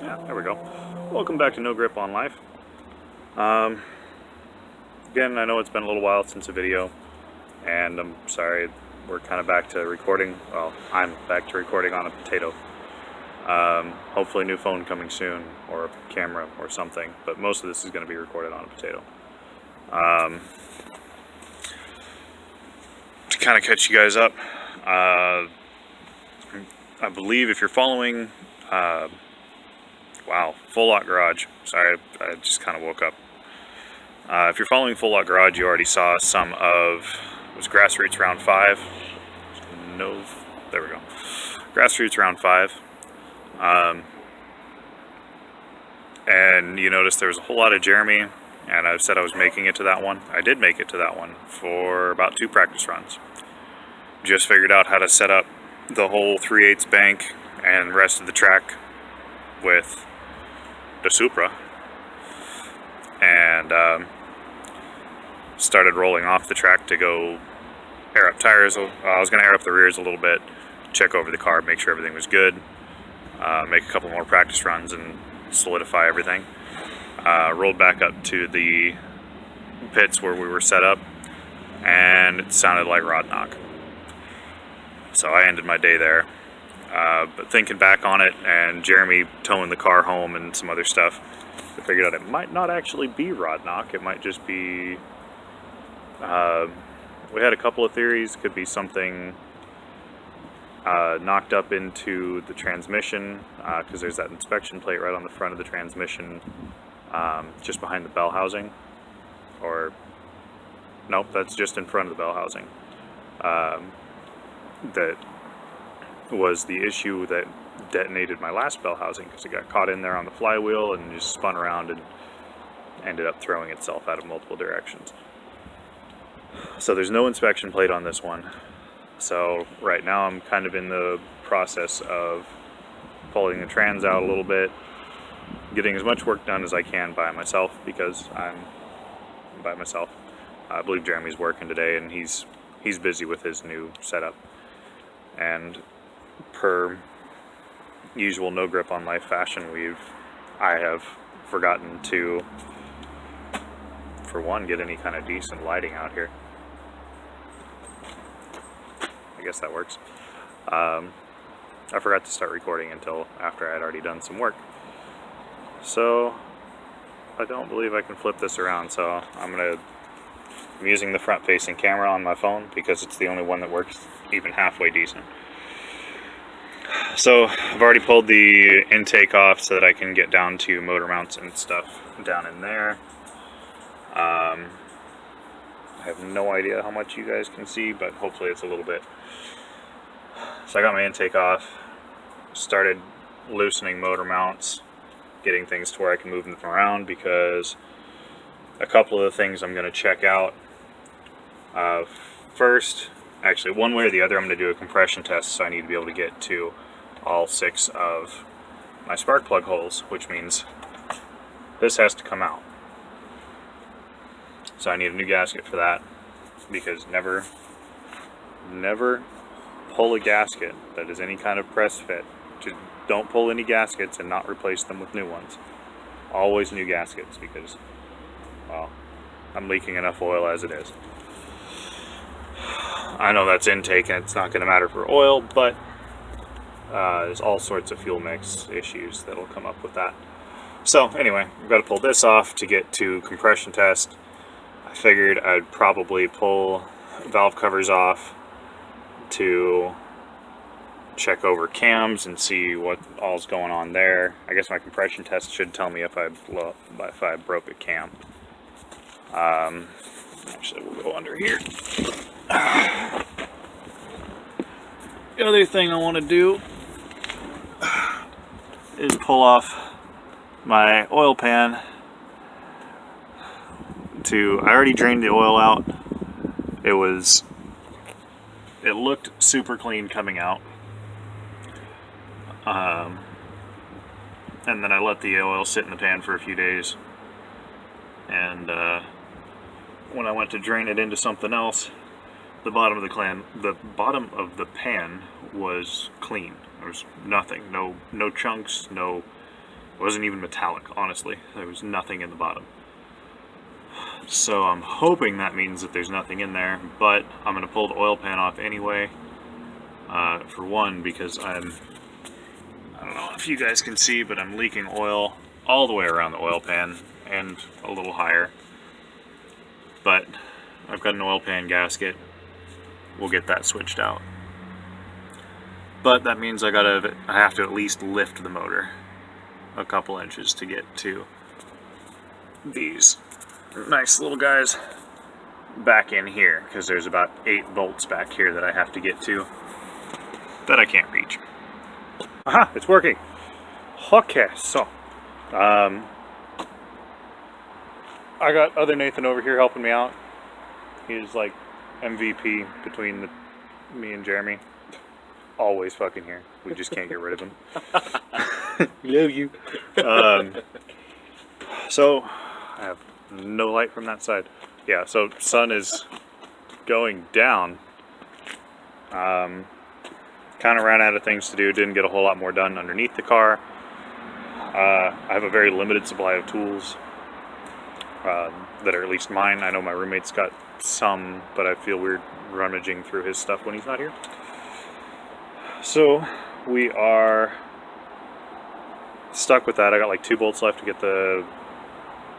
Yeah, there we go. Welcome back to No Grip on Life. Um, Again, I know it's been a little while since a video, and I'm sorry, we're kind of back to recording. Well, I'm back to recording on a potato. Hopefully new phone coming soon, or a camera or something, but most of this is going to be recorded on a potato. To kind of catch you guys up, I believe if you're following, wow, Full Lot Garage, sorry, I just kind of woke up. If you're following Full Lot Garage, you already saw some of, it was Grassroots Round 5. No, there we go. Grassroots Round 5. And you notice there was a whole lot of Jeremy, and I said I was making it to that one. I did make it to that one for about 2 practice runs. Just figured out how to set up the whole 3/8 bank and the rest of the track with the Supra. And started rolling off the track to go air up tires. I was going to air up the rears a little bit, check over the car, make sure everything was good, make a couple more practice runs and solidify everything. Rolled back up to the pits where we were set up, and it sounded like rod knock. So I ended my day there. But thinking back on it, and Jeremy towing the car home and some other stuff, I figured out it might not actually be rod knock. It might just be, we had a couple of theories. Could be something knocked up into the transmission, because there's that inspection plate right on the front of the transmission, just behind the bell housing. Or, nope, that's just in front of the bell housing. That was the issue that detonated my last bell housing, because it got caught in there on the flywheel and just spun around and ended up throwing itself out of multiple directions. So there's no inspection plate on this one. So right now I'm kind of in the process of pulling the trans out a little bit, getting as much work done as I can by myself, because I'm by myself. I believe Jeremy's working today, and he's busy with his new setup. And per usual No Grip on Life fashion, I have forgotten to, for one, get any kind of decent lighting out here. I guess that works. I forgot to start recording until after I had already done some work. So I don't believe I can flip this around, so I'm using the front-facing camera on my phone because it's the only one that works even halfway decent. So I've already pulled the intake off so that I can get down to motor mounts and stuff down in there. I have no idea how much you guys can see, but hopefully it's a little bit. So I got my intake off, started loosening motor mounts, getting things to where I can move them around, because a couple of the things I'm going to check out. First, actually one way or the other, I'm going to do a compression test, so I need to be able to get to all 6 of my spark plug holes, which means this has to come out. So I need a new gasket for that, because never pull a gasket that is any kind of press fit. Just don't pull any gaskets and not replace them with new ones. Always new gaskets, because, well, I'm leaking enough oil as it is. I know that's intake and it's not going to matter for oil, but there's all sorts of fuel mix issues that'll come up with that. So anyway, I've got to pull this off to get to compression test. I figured I'd probably pull valve covers off to check over cams and see what all's going on there. I guess my compression test should tell me if I broke a cam. Actually, we'll go under here. The other thing I want to do is pull off my oil pan. I already drained the oil out. It looked super clean coming out. And then I let the oil sit in the pan for a few days. And when I went to drain it into something else, the bottom of the pan was clean. There was nothing, no chunks, no It wasn't even metallic, honestly. There was nothing in the bottom. So I'm hoping that means that there's nothing in there, but I'm going to pull the oil pan off anyway. For one, because I don't know if you guys can see, but I'm leaking oil all the way around the oil pan and a little higher. But I've got an oil pan gasket. We'll get that switched out. But that means I have to at least lift the motor a couple inches to get to these nice little guys back in here, because there's about 8 bolts back here that I have to get to that I can't reach. Aha, it's working. Okay, so I got other Nathan over here helping me out. He's like MVP between me and Jeremy. Always fucking here. We just can't get rid of him. Love you. So I have no light from that side. Yeah, so sun is going down. Kind of ran out of things to do. Didn't get a whole lot more done underneath the car. I have a very limited supply of tools that are at least mine. I know my roommate's got some, but I feel weird rummaging through his stuff when he's not here. So we are stuck with that. I got like 2 bolts left to get the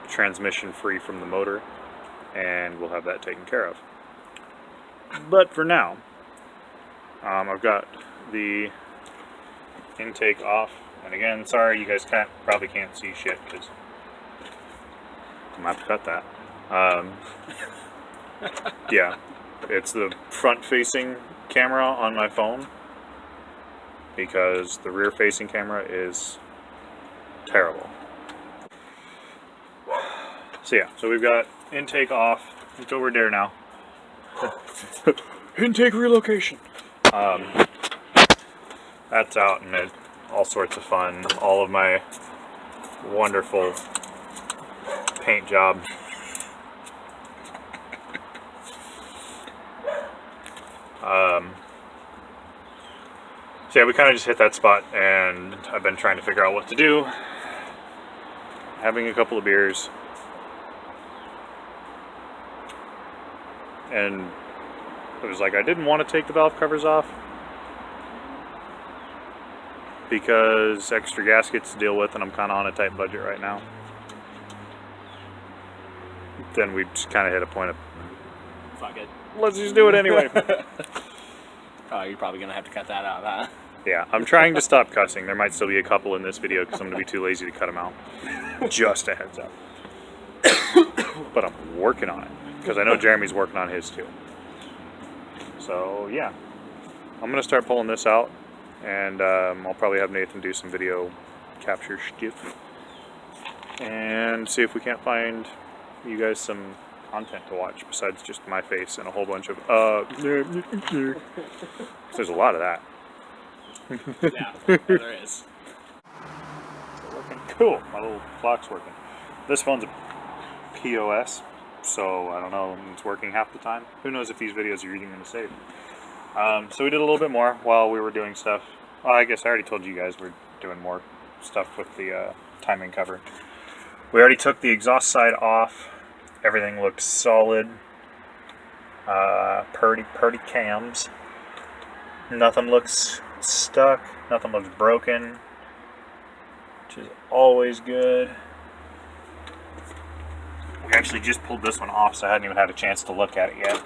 transmission free from the motor, and we'll have that taken care of. But for now, I've got the intake off, and again, sorry you guys probably can't see shit because I'm gonna have to cut that. Yeah, it's the front-facing camera on my phone, because the rear-facing camera is terrible. So yeah, so we've got intake off. It's over there now. Intake relocation. That's out, and it's all sorts of fun. All of my wonderful paint job. So yeah, we kind of just hit that spot, and I've been trying to figure out what to do. Having a couple of beers, and it was like I didn't want to take the valve covers off because extra gaskets to deal with, and I'm kind of on a tight budget right now. Then we just kind of hit a point of, fuck it, let's just do it anyway. Oh, you're probably gonna have to cut that out, huh? Yeah, I'm trying to stop cussing. There might still be a couple in this video because I'm going to be too lazy to cut them out. Just a heads up. But I'm working on it, because I know Jeremy's working on his too. So yeah, I'm going to start pulling this out, and I'll probably have Nathan do some video capture stuff, and see if we can't find you guys some content to watch besides just my face and a whole bunch of there's a lot of that. Yeah, there is. Working cool. My little clock's working. This phone's a POS, so I don't know, it's working half the time. Who knows if these videos are even going to save. So we did a little bit more while we were doing stuff. Well, I guess I already told you guys we're doing more stuff with the timing cover. We already took the exhaust side off. Everything looks solid. Purdy cams. Nothing looks stuck. Nothing looks broken, which is always good. We actually just pulled this one off, so I hadn't even had a chance to look at it yet.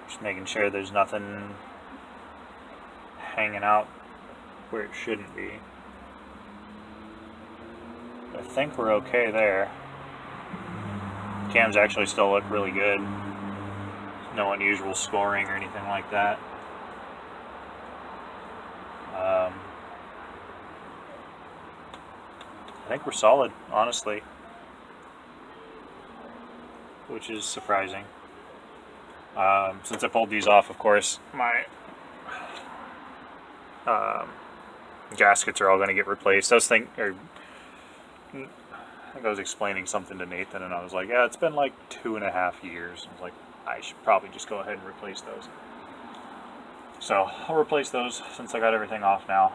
Just making sure there's nothing hanging out where it shouldn't be. I think we're okay there. Cams actually still look really good. No unusual scoring or anything like that. I think we're solid, honestly, which is surprising. Since I pulled these off, of course, my gaskets are all going to get replaced. I think I was explaining something to Nathan, and I was like, yeah, it's been like 2.5 years. I was like, I should probably just go ahead and replace those. So I'll replace those since I got everything off now.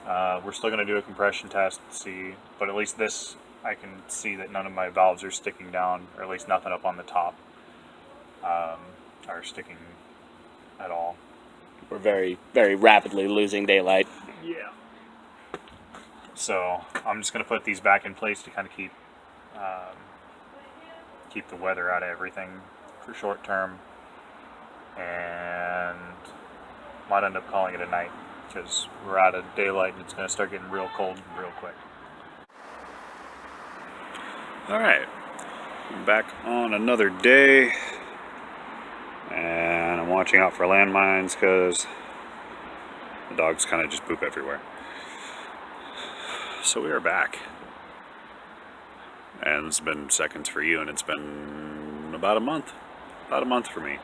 We're still going to do a compression test to see, but at least this, I can see that none of my valves are sticking down, or at least nothing up on the top are sticking at all. We're very, very rapidly losing daylight. Yeah. So I'm just going to put these back in place to kind of keep the weather out of everything for short term, and might end up calling it a night because we're out of daylight and it's going to start getting real cold real quick. Alright, I'm back on another day, and I'm watching out for landmines because the dogs kind of just poop everywhere. So we are back, and it's been seconds for you, and it's been about a month for me.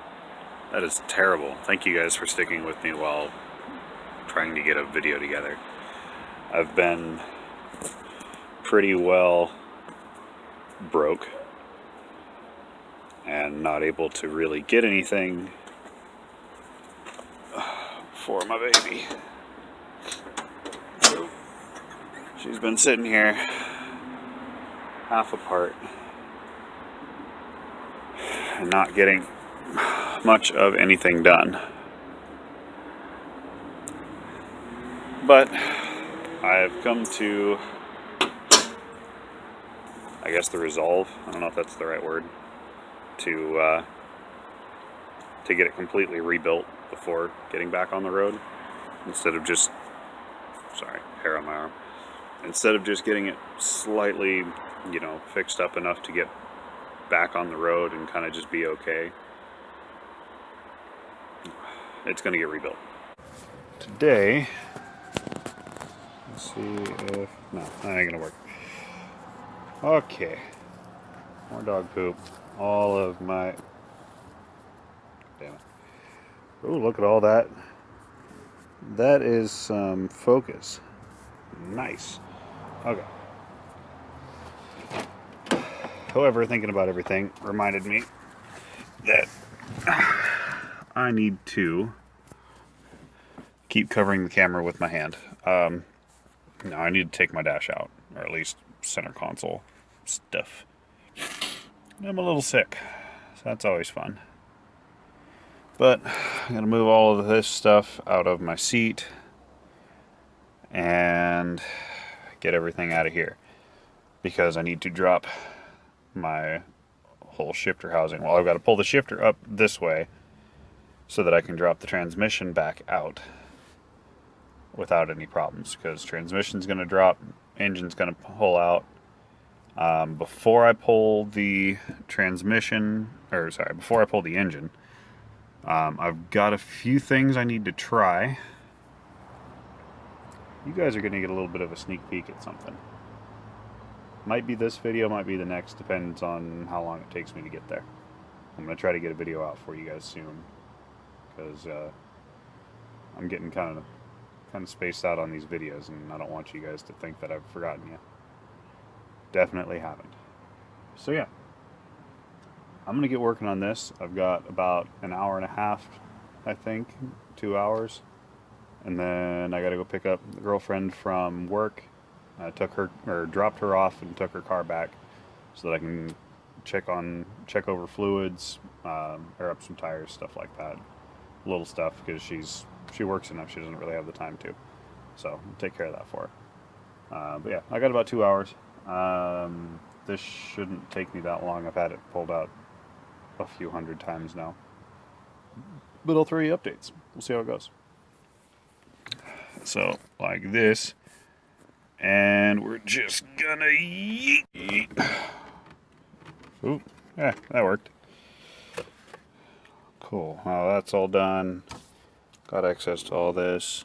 That is terrible. Thank you guys for sticking with me while trying to get a video together. I've been pretty well broke and not able to really get anything for my baby. So she's been sitting here half apart and not getting much of anything done. But I've come to, I guess, the resolve, I don't know if that's the right word, to get it completely rebuilt before getting back on the road, instead of just, sorry, hair on my arm, instead of just getting it slightly, you know, fixed up enough to get back on the road and kind of just be okay. It's going to get rebuilt. Today, let's see if, no, that ain't going to work. Okay, more dog poop. All of my, damn it. Oh, look at all that. That is some focus. Nice. Okay. However, thinking about everything reminded me that I need to keep covering the camera with my hand. Now I need to take my dash out, or at least center console stuff. I'm a little sick, so that's always fun. But I'm going to move all of this stuff out of my seat and get everything out of here, because I need to drop my whole shifter housing. Well, I've got to pull the shifter up this way so that I can drop the transmission back out without any problems, because transmission's going to drop, engine's going to pull out. Before I pull the transmission, or sorry, before I pull the engine, I've got a few things I need to try. You guys are going to get a little bit of a sneak peek at something. Might be this video, might be the next, depends on how long it takes me to get there. I'm going to try to get a video out for you guys soon, because I'm getting kind of spaced out on these videos, and I don't want you guys to think that I've forgotten you. Definitely haven't. So yeah, I'm going to get working on this. I've got about an hour and a half, I think, 2 hours. And then I got to go pick up the girlfriend from work. I dropped her off and took her car back so that I can check over fluids, air up some tires, stuff like that. Little stuff, because she works enough, she doesn't really have the time to. So I'll take care of that for her. But yeah, I got about 2 hours. This shouldn't take me that long. I've had it pulled out a few hundred times now. But I'll throw you updates. We'll see how it goes. So, like this. And we're just gonna yeet. Ooh, yeah, that worked. Cool. Well, that's all done. Got access to all this.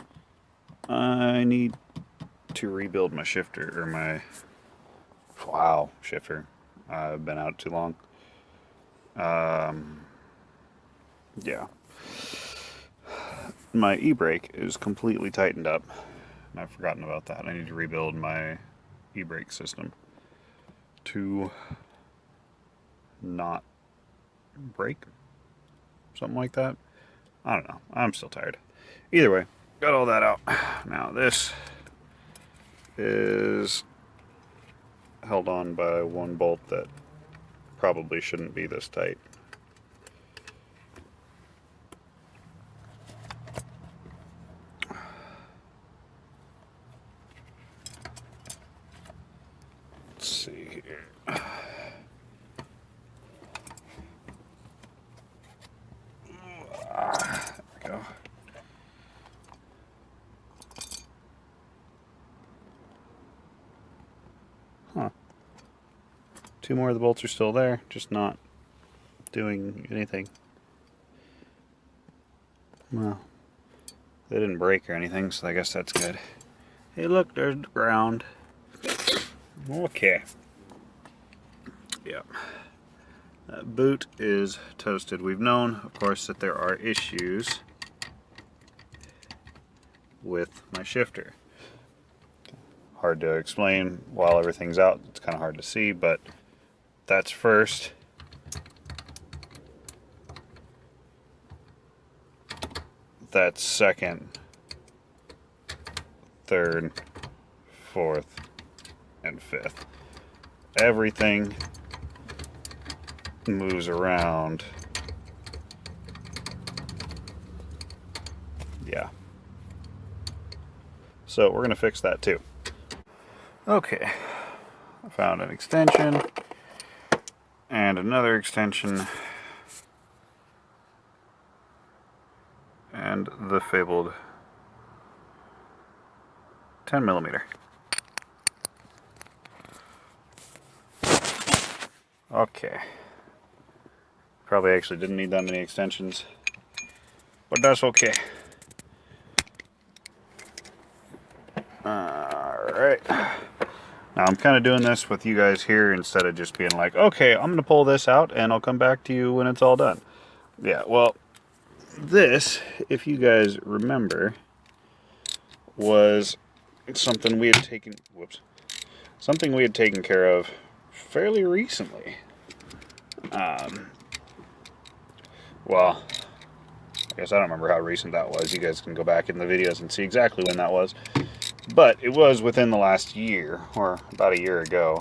I need to rebuild my shifter, or my shifter. I've been out too long. Yeah. My e-brake is completely tightened up, and I've forgotten about that. I need to rebuild my e-brake system to not break. Something like that. I don't know. I'm still tired. Either way, got all that out. Now this is held on by one bolt that probably shouldn't be this tight. Let's see here. There we go. Huh. Two more of the bolts are still there, just not doing anything. Well, they didn't break or anything, so I guess that's good. Hey, look, there's the ground. Okay. Yep. That boot is toasted. We've known, of course, that there are issues with my shifter. Hard to explain while everything's out. It's kind of hard to see, but that's first. That's second, third, fourth, and fifth. Everything moves around. Yeah. So we're gonna fix that too. Okay, I found an extension and another extension and the fabled 10mm. Okay. Probably actually didn't need that many extensions, but that's okay. Alright. Now I'm kind of doing this with you guys here instead of just being like, okay, I'm going to pull this out and I'll come back to you when it's all done. Yeah, well, this, if you guys remember, was something we had taken, something we had taken care of fairly recently. Well, I guess I don't remember how recent that was. You guys can go back in the videos and see exactly when that was. But it was within the last year, or about a year ago.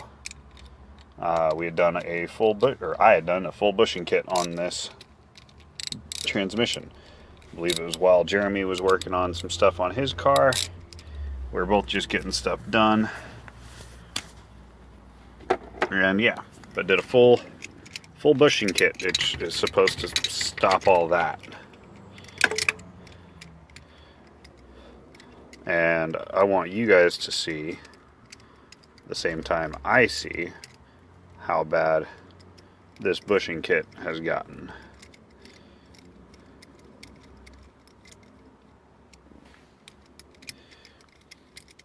We had done a full, or I had done a full bushing kit on this transmission. I believe it was while Jeremy was working on some stuff on his car. We were both just getting stuff done. And yeah, but did a full bushing kit, which is supposed to stop all that. And I want you guys to see, the same time I see, how bad this bushing kit has gotten.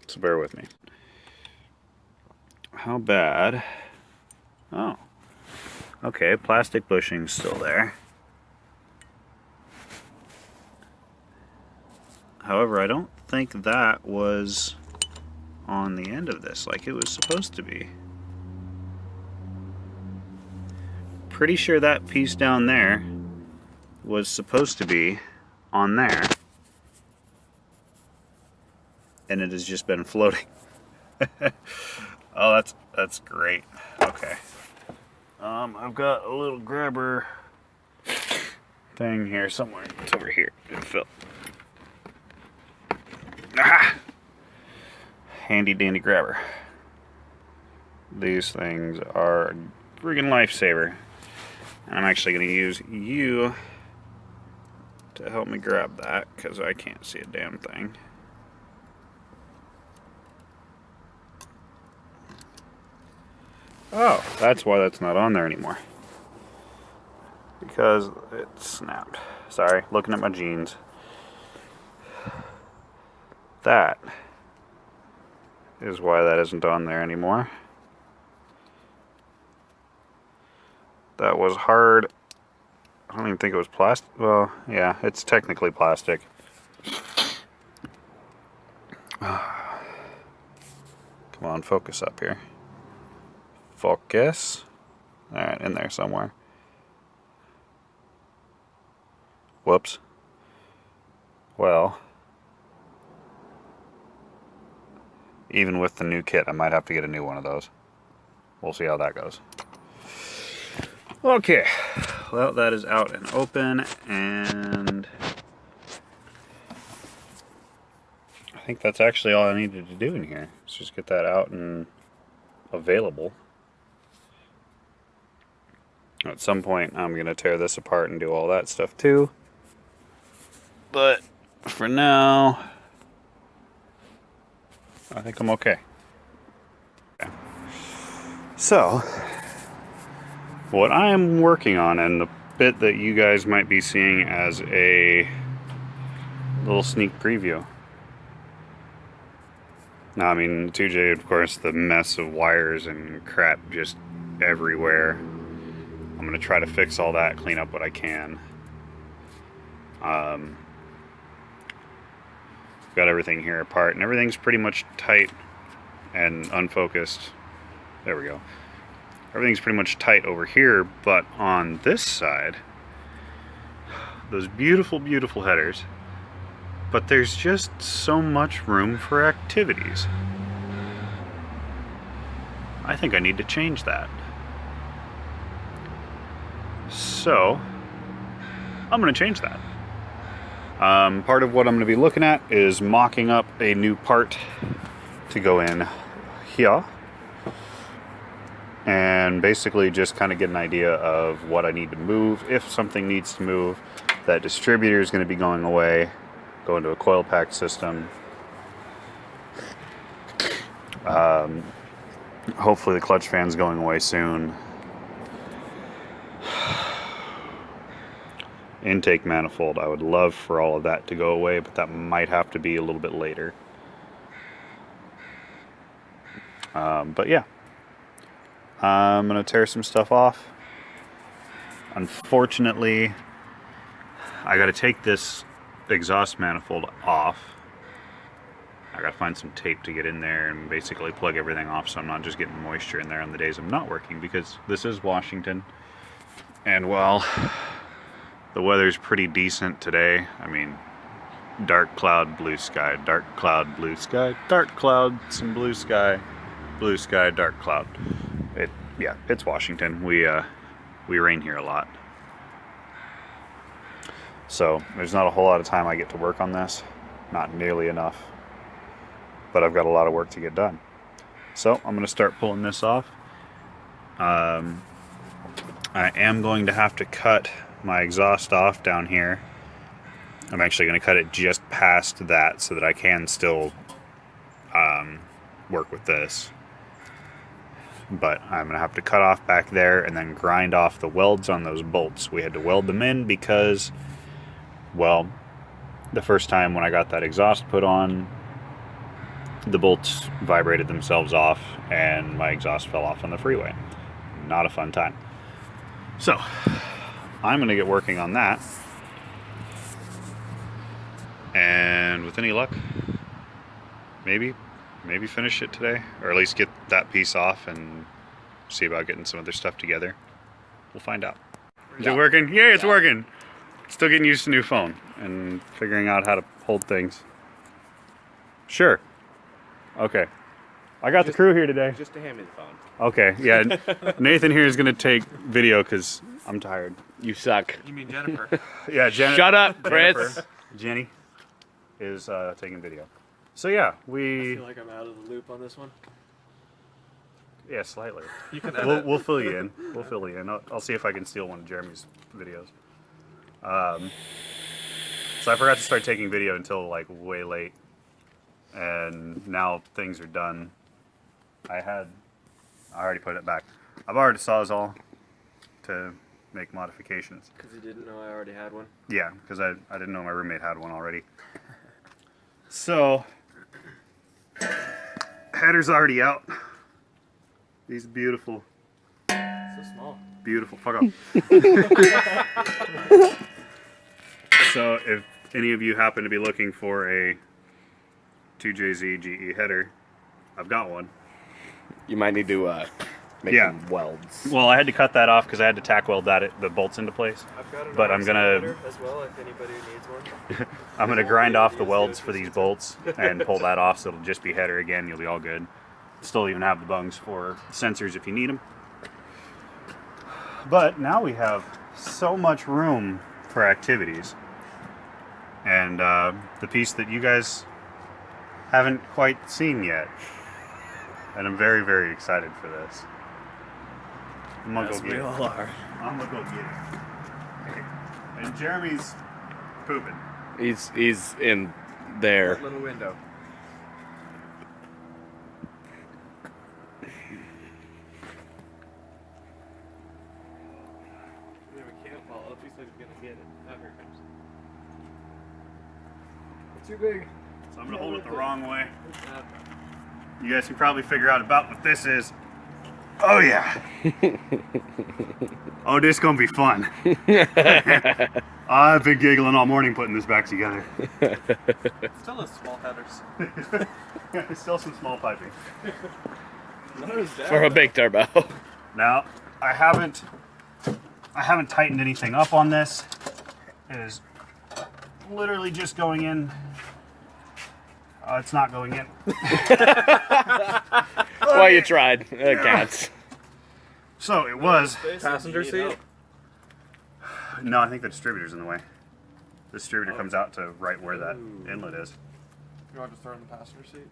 So bear with me. How bad? Oh. Okay, plastic bushing's still there. However, I don't think that was on the end of this like it was supposed to be. Pretty sure that piece down there was supposed to be on there, and it has just been floating. Oh, that's great. Okay. I've got a little grabber thing here somewhere. It's over here. It fell. Ah! Handy dandy grabber. These things are a friggin' lifesaver. I'm actually going to use you to help me grab that because I can't see a damn thing. Oh, that's why that's not on there anymore. Because it snapped. Sorry, looking at my jeans. That is why that isn't on there anymore. That was hard. I don't even think it was plastic. Well, yeah, it's technically plastic. Come on, focus up here. Focus. Alright, in there somewhere. Whoops. Well, Even with the new kit, I might have to get a new one of those. We'll see how that goes. Okay, well, that is out and open, and I think that's actually all I needed to do in here. Let's just get that out and available. At some point, I'm going to tear this apart and do all that stuff too. But for now, I think I'm okay. So, what I am working on, and the bit that you guys might be seeing as a little sneak preview. Now, I mean, 2J, of course, the mess of wires and crap just everywhere. I'm going to try to fix all that, clean up what I can. Got everything here apart, and everything's pretty much tight and unfocused. There we go. Everything's pretty much tight over here, but on this side, those beautiful, beautiful headers, but there's just so much room for activities. I think I need to change that. So, I'm going to change that. Part of what I'm going to be looking at is mocking up a new part to go in here. And basically just kind of get an idea of what I need to move, if something needs to move. That distributor is going to be going away, going to a coil pack system. Hopefully the clutch fan's going away soon. Intake manifold, I would love for all of that to go away, but that might have to be a little bit later. But yeah, I'm going to tear some stuff off. Unfortunately, I got to take this exhaust manifold off. I got to find some tape to get in there and basically plug everything off so I'm not just getting moisture in there on the days I'm not working, because this is Washington. And well, the weather's pretty decent today. I mean, dark cloud, blue sky, dark cloud, blue sky, dark cloud, some blue sky, dark cloud. Yeah, it's Washington. We rain here a lot. So there's not a whole lot of time I get to work on this. Not nearly enough. But I've got a lot of work to get done. So I'm going to start pulling this off. I am going to have to cut my exhaust off down here. I'm actually going to cut it just past that so that I can still work with this. But I'm going to have to cut off back there and then grind off the welds on those bolts. We had to weld them in because, well, the first time when I got that exhaust put on, the bolts vibrated themselves off and my exhaust fell off on the freeway. Not a fun time. So, I'm going to get working on that. And with any luck, maybe finish it today, or at least get that piece off and see about getting some other stuff together. We'll find out. Is it working? Yeah, it's working. Still getting used to new phone and figuring out how to hold things. Sure. Okay. I got the crew here today. Just to hand me the phone. Okay, yeah. Nathan here is going to take video because I'm tired. You suck. You mean Jennifer? Yeah, Shut up, Chris. Jennifer, Jenny is taking video. So yeah, I feel like I'm out of the loop on this one. Yeah, slightly. You can edit. We'll fill you in. We'll fill you in. I'll see if I can steal one of Jeremy's videos. So I forgot to start taking video until like way late, and now things are done. I already put it back. I've already sawzall to make modifications. Because you didn't know I already had one. Yeah, because I didn't know my roommate had one already. So, header's already out. These beautiful, So small. beautiful, fuck up. So, if any of you happen to be looking for a 2JZ GE header, I've got one. You might need to Yeah. welds. Well, I had to cut that off because I had to tack weld the bolts into place. I've got an But I'm RC gonna- cutter as well if anybody needs one. I'm gonna grind off the welds for these bolts and pull that off, so it'll just be header again. You'll be all good. Still even have the bungs for sensors if you need them. But now we have so much room for activities, and the piece that you guys haven't quite seen yet, and I'm very, very excited for this. I'm gonna Yes, go get we it. all are. I'm gonna go get it. Okay. And Jeremy's pooping. He's in there. That little window. There we can't fall. At least I'm gonna get it. Oh, here it comes. It's too big. So I'm gonna hold it the wrong way. You guys can probably figure out about what this is. Oh yeah. Oh, this is gonna be fun. I've been giggling all morning putting this back together. Still has small headers. Still some small piping. Not as bad. For a big turbo. Now, I haven't tightened anything up on this. It is literally just going in. It's not going in. Well, you tried. It counts. So it was. Passenger seat? No, I think the distributor's in the way. The distributor comes out to right where that inlet is. You want to throw in the passenger seat?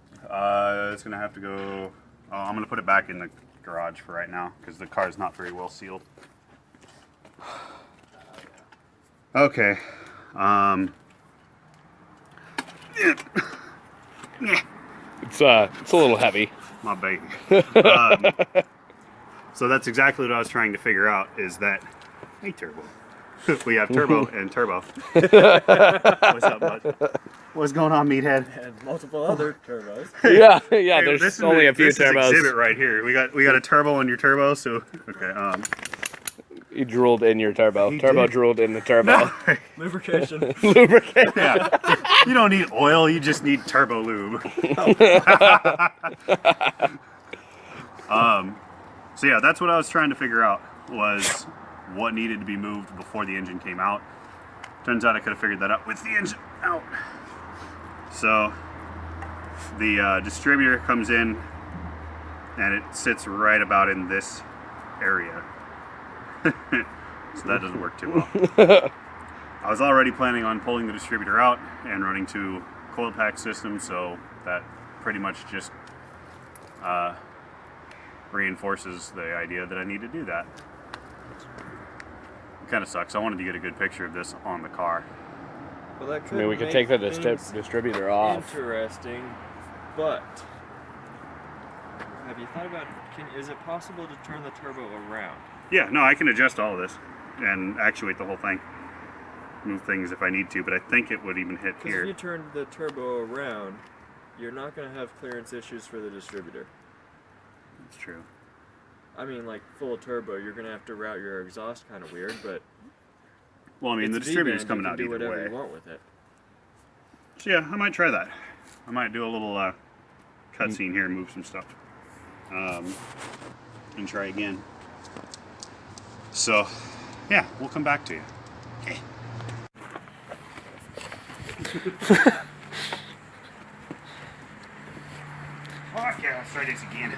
It's gonna have to go. Oh, I'm gonna put it back in the garage for right now because the car's not very well sealed. Okay. It's a little heavy. My baby. So that's exactly what I was trying to figure out. Is that hey turbo? We have turbo and turbo. What's up, bud? What's going on, meathead? And multiple other turbos. Yeah. Hey, There's this is only a few this turbos. Is exhibit right here. We got a turbo in your turbo. So okay. You drooled in your turbo. He Turbo did. drooled in the turbo. Lubrication. Lubricant. Yeah. You don't need oil. You just need turbo lube. So yeah, that's what I was trying to figure out was what needed to be moved before the engine came out. Turns out I could have figured that out with the engine out. So the distributor comes in and it sits right about in this area. So that doesn't work too well. I was already planning on pulling the distributor out and running to coil pack system, so that pretty much just reinforces the idea that I need to do that. It kind of sucks. I wanted to get a good picture of this on the car. Well, that I could mean, we could make take the things distributor off. Interesting, but have you thought about? Is it possible to turn the turbo around? Yeah, no, I can adjust all of this and actuate the whole thing. Move things if I need to, but I think it would even hit Because if here. you turn the turbo around, you're not going to have clearance issues for the distributor. That's true. I mean, like full turbo, you're going to have to route your exhaust kind of weird, but Well, I mean, the it's distributor's V-band, coming out you can do either whatever way. you want with it. So yeah, I might try that. I might do a little cutscene here and move some stuff. And try again. So, yeah, we'll come back to you. Okay. Okay, let's try this again.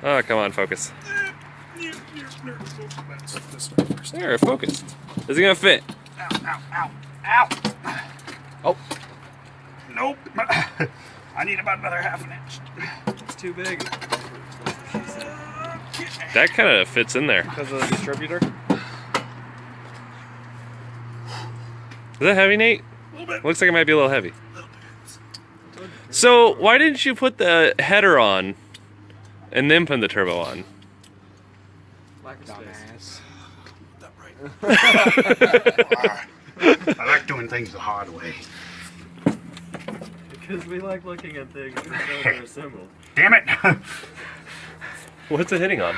Oh, come on, focus. There, focused. Is it gonna fit? Ow, ow, ow, ow! Oh, Nope. I need about another half an inch. It's too big. that kind of fits in there. Because of the distributor? Is that heavy, Nate? A little bit. Looks like it might be a little heavy. So, why didn't you put the header on and then put the turbo on? Lack of space. I like doing things the hard way. Because we like looking at things until they're assembled. Damn it! What's it hitting on?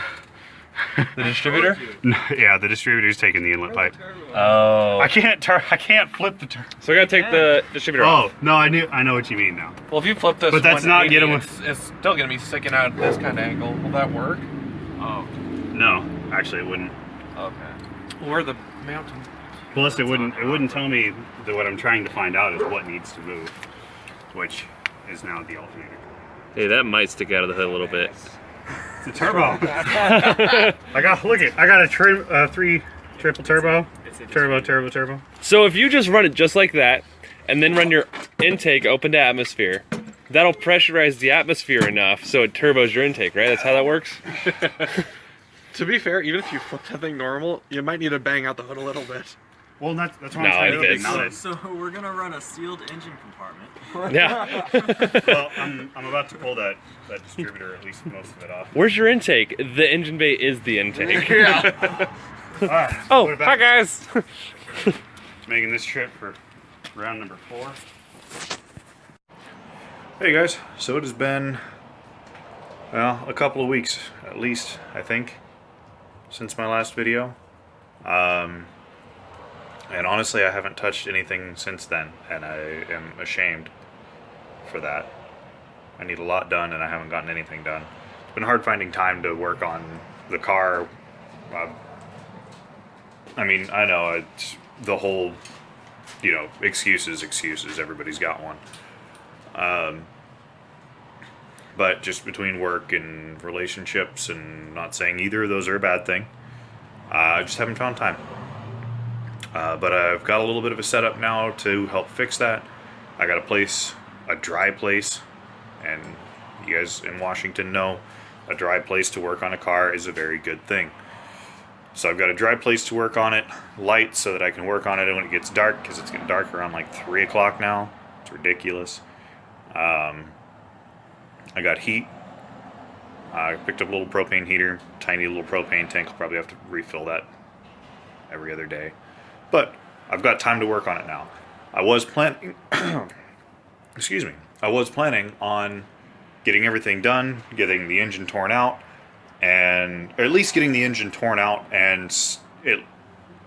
The distributor? Yeah, the distributor's taking the inlet pipe. Oh. I can't flip the turn. So I gotta take the distributor off. Oh no, I know what you mean now. Well, if you flip this, But that's not 180, getting it's still gonna be sticking out at this kind of angle. Will that work? Oh. No, actually, it wouldn't. Okay. Or the mountain. Plus, it wouldn't tell me that what I'm trying to find out is what needs to move, which is now the alternator. Hey, that might stick out of the hood a little bit. It's a turbo. I got a 3 triple turbo. Turbo. So if you just run it just like that, and then run your intake open to atmosphere, that'll pressurize the atmosphere enough so it turbos your intake, right? That's how that works? To be fair, even if you flip that thing normal, you might need to bang out the hood a little bit. Well, that's what No, I'm trying to it do. fits. Now that, So we're gonna run a sealed engine compartment. Yeah. well, I'm about to pull that distributor, at least most of it off. Where's your intake? The engine bay is the intake. Yeah. All right, Oh, put it hi back. guys. Making this trip for round number 4. Hey guys, so it has been, well, a couple of weeks at least, I think, since my last video. And honestly, I haven't touched anything since then, and I am ashamed for that. I need a lot done, and I haven't gotten anything done. It's been hard finding time to work on the car. I mean, I know it's the whole, excuses. Everybody's got one. But just between work and relationships, and not saying either of those are a bad thing, I just haven't found time. But I've got a little bit of a setup now to help fix that. I got a dry place, and you guys in Washington know a dry place to work on a car is a very good thing. So I've got a dry place to work on it, light so that I can work on it when it gets dark, because it's getting dark around like 3 o'clock now. It's ridiculous. I got heat. I picked up a little propane heater, tiny little propane tank. I'll probably have to refill that every other day. But I've got time to work on it now. I was planning, excuse me, I was planning on getting everything done, getting the engine torn out, or at least getting the engine torn out, and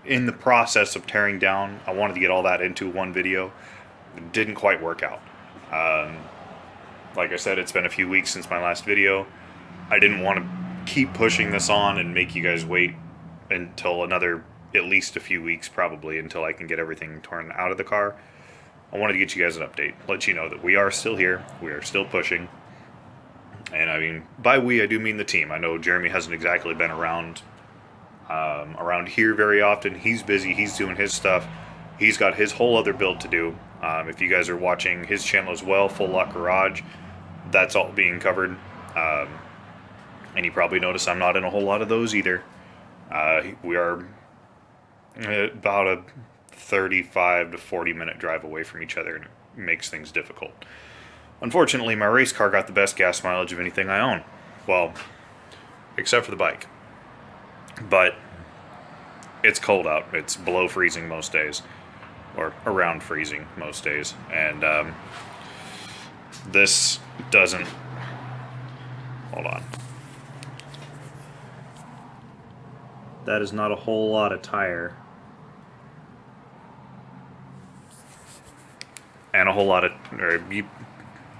in the process of tearing down, I wanted to get all that into one video. It didn't quite work out. Like I said, it's been a few weeks since my last video. I didn't want to keep pushing this on and make you guys wait until another, at least a few weeks probably, until I can get everything torn out of the car. I wanted to get you guys an update, let you know that we are still here, we are still pushing. And I mean, by we, I do mean the team. I know Jeremy hasn't exactly been around here very often. He's busy, he's doing his stuff. He's got his whole other build to do. If you guys are watching his channel as well, Full Lock Garage, that's all being covered. And you probably notice I'm not in a whole lot of those either. We are about a 35 to 40 minute drive away from each other, and it makes things difficult. Unfortunately, my race car got the best gas mileage of anything I own. Well, except for the bike. But it's cold out. It's below freezing most days, or around freezing most days. And this doesn't... Hold on. That is not a whole lot of tire. And a whole lot of...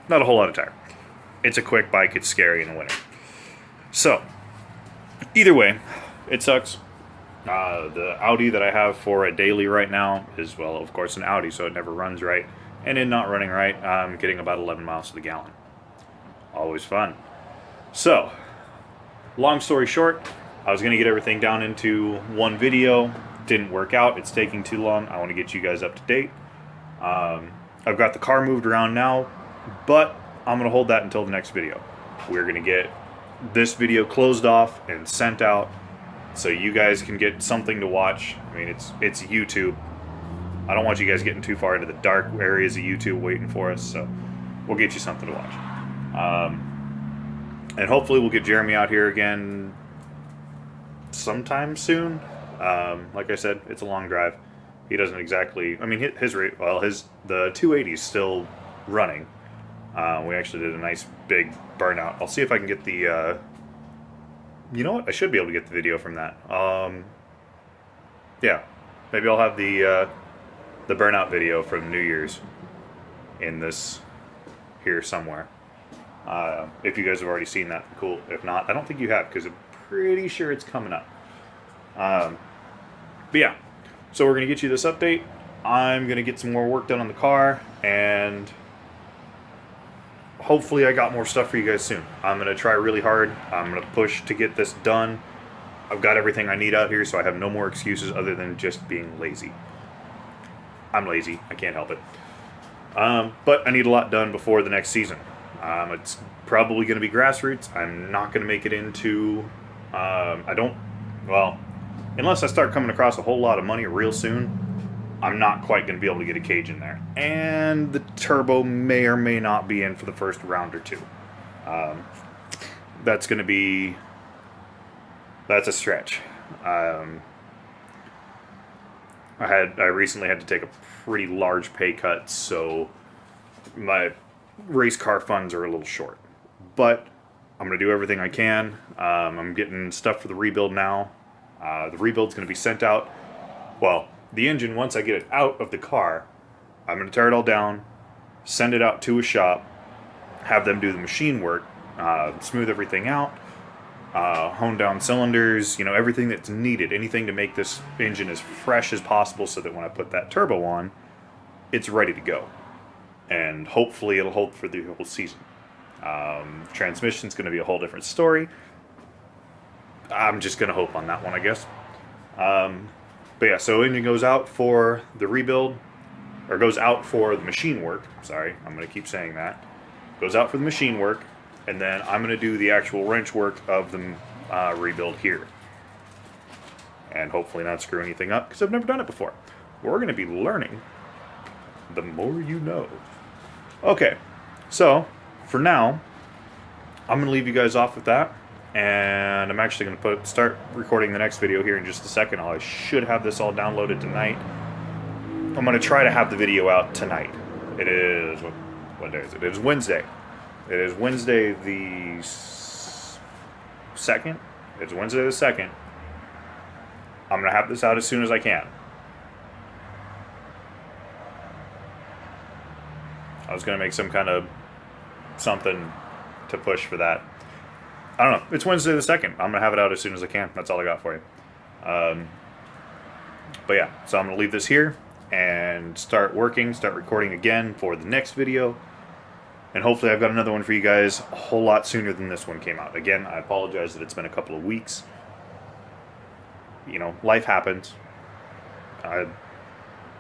not a whole lot of tire. It's a quick bike. It's scary in the winter. So, either way, it sucks. The Audi that I have for a daily right now is, well, of course, an Audi, so it never runs right. And in not running right, I'm getting about 11 miles to the gallon. Always fun. So, long story short, I was going to get everything down into one video. Didn't work out. It's taking too long. I want to get you guys up to date. I've got the car moved around now, but I'm going to hold that until the next video. We're going to get this video closed off and sent out so you guys can get something to watch. I mean, it's YouTube. I don't want you guys getting too far into the dark areas of YouTube waiting for us, so we'll get you something to watch. And hopefully we'll get Jeremy out here again sometime soon. Like I said, it's a long drive. He doesn't exactly... I mean, the 280's still running. We actually did a nice big burnout. I'll see if I can get the... you know what? I should be able to get the video from that. Yeah. Maybe I'll have the burnout video from New Year's in this here somewhere. If you guys have already seen that, cool. If not, I don't think you have, because it pretty sure it's coming up. But yeah, so we're going to get you this update. I'm going to get some more work done on the car, and hopefully I got more stuff for you guys soon. I'm going to try really hard. I'm going to push to get this done. I've got everything I need out here, so I have no more excuses other than just being lazy. I'm lazy. I can't help it. But I need a lot done before the next season. It's probably going to be grassroots. I'm not going to make it into... unless I start coming across a whole lot of money real soon, I'm not quite going to be able to get a cage in there. And the turbo may or may not be in for the first round or two. That's going to be... That's a stretch. I recently had to take a pretty large pay cut, so my race car funds are a little short. But I'm going to do everything I can. I'm getting stuff for the rebuild now. The rebuild's going to be sent out. Well, the engine, once I get it out of the car, I'm going to tear it all down, send it out to a shop, have them do the machine work, smooth everything out, hone down cylinders, everything that's needed, anything to make this engine as fresh as possible so that when I put that turbo on, it's ready to go. And hopefully it'll hold for the whole season. Transmission's going to be a whole different story. I'm just going to hope on that one, I guess. But yeah, so engine goes out for the rebuild, or goes out for the machine work. Sorry, I'm going to keep saying that. Goes out for the machine work, and then I'm going to do the actual wrench work of the rebuild here. And hopefully not screw anything up, because I've never done it before. We're going to be learning. The more you know. Okay, so for now, I'm going to leave you guys off with that. And I'm actually going to start recording the next video here in just a second. I should have this all downloaded tonight. I'm going to try to have the video out tonight. It is, what day is it? It is Wednesday. It is Wednesday the 2nd. It's Wednesday the 2nd. I'm going to have this out as soon as I can. I was going to make some kind of something to push for that. I don't know. It's Wednesday the 2nd. I'm going to have it out as soon as I can. That's all I got for you. But yeah, so I'm going to leave this here and start recording again for the next video. And hopefully I've got another one for you guys a whole lot sooner than this one came out. Again, I apologize that it's been a couple of weeks. Life happens. I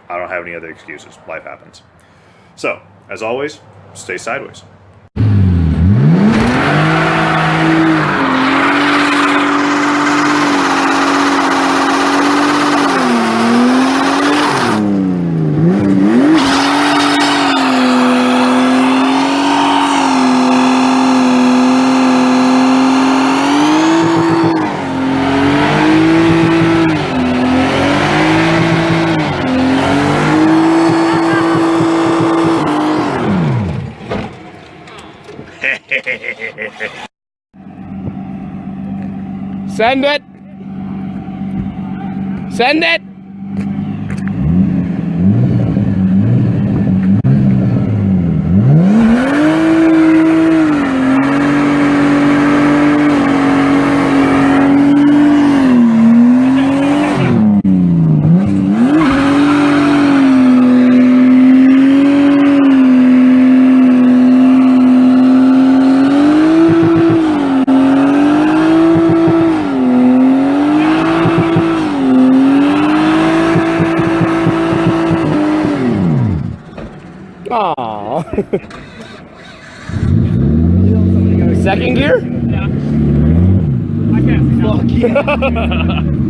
don't have any other excuses. Life happens. So, as always, stay sideways. Send it! Send it! Aww. Second gear? Yeah. I can't. Fuck yeah.